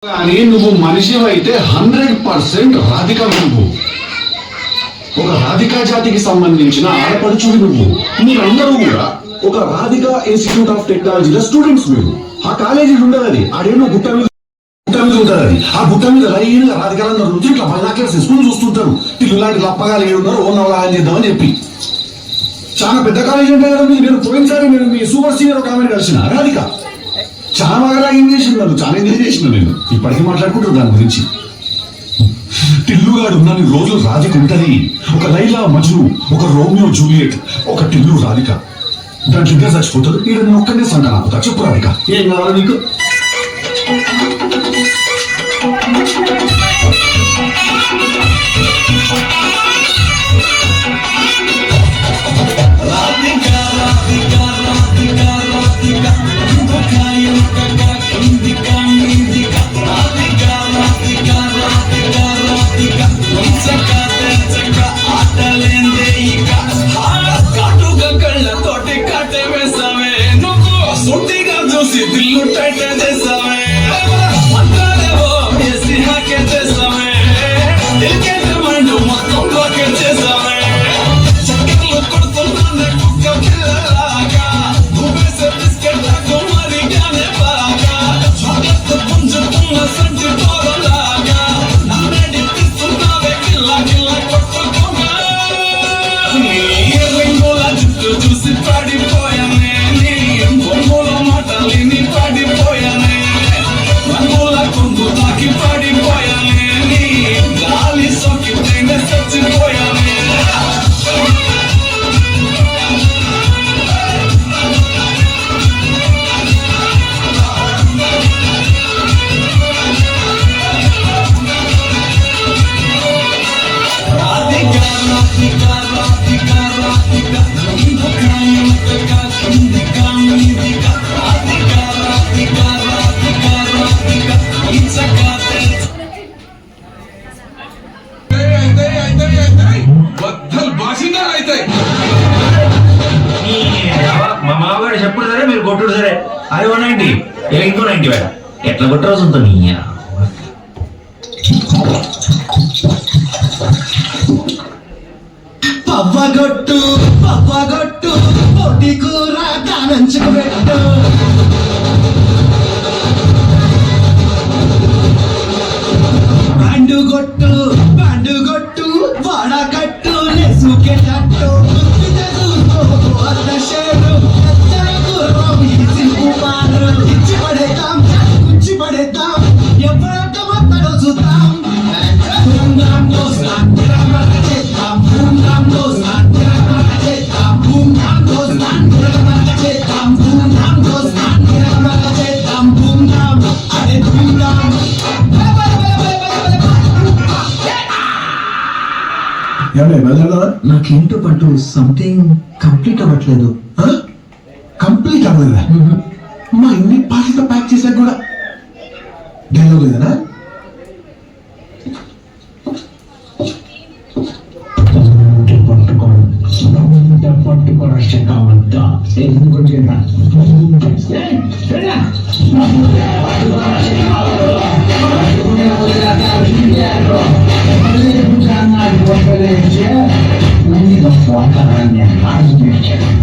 కానీ నువ్వు మనిషివైతే 100% రాధిక నువ్వు ఒక రాధికా జాతికి సంబంధించిన ఆడపడుచువి నువ్వు. మీరందరూ కూడా ఒక రాధికా ఇన్స్టిట్యూట్ ఆఫ్ టెక్నాలజీలో స్టూడెంట్స్. మీరు ఆ కాలేజీ ఉండదు, అది ఆడేమో గుట్ట మీద ఉంటుంది. అది ఆ గుట్ట మీద లైన్గా రాధికాలందరూ నుంచి ఇట్లా బైనాక్లర్స్ వేసుకుని చూస్తుంటారు. ఇల్లు లాంటి లప్పగా ఏడున్నారు, ఓ నవలాగా చేద్దామని చెప్పి. చాలా పెద్ద కాలేజీ అంటే కదా. నేను పోయినసారి నేను మీ సూపర్ సీనియర్ ఒక ఆమెను కలిసిన రాధిక. చాలా బాగా ఏం చేసినాను, చాలా ఎంజాయ్ చేసిన. నేను ఇప్పటికీ మాట్లాడుకుంటున్నాను దాని గురించి. టిల్లుగాడు ఉన్నన్ని రోజులు రాధిక ఉంటది. ఒక లైలా మజ్ను, ఒక రోమియో జూలియట్, ఒక టిల్లు రాధిక. దాంట్లో ఇంకా చచ్చిపోతారు. ఈడ నేను ఒక్కనే సంఘ ఆపుతా. చెప్పు రాధిక, ఏం కావాలి నీకు? మా మామగారు చెప్పుడు సరే, మీరు కొట్టుడు సరే. అది 190, ఇంకో 90 వేడ. ఎట్లా కొట్టరు సొంత పవ్వగొట్టు పవ్వగొట్టు పొట్టి కూర దానంచుకు పెట్టు. పండుగొట్టు పండుగొట్టు వాడకట్టు నెసుకెటట్టు. ఇచ్చి పడేద్దాం, కుచ్చి పడేద్దాం, ఎవరంట మొత్తడు చూద్దాం. నాకేంటో పట్టు సంథింగ్ కంప్లీట్ అవ్వట్లేదు. కంప్లీట్ అవ్వలేదా? మా ఇన్ని పాటలతో ప్యాక్ చేశాక కూడా dialogue లేదనా? Não me dá foca na minha casa,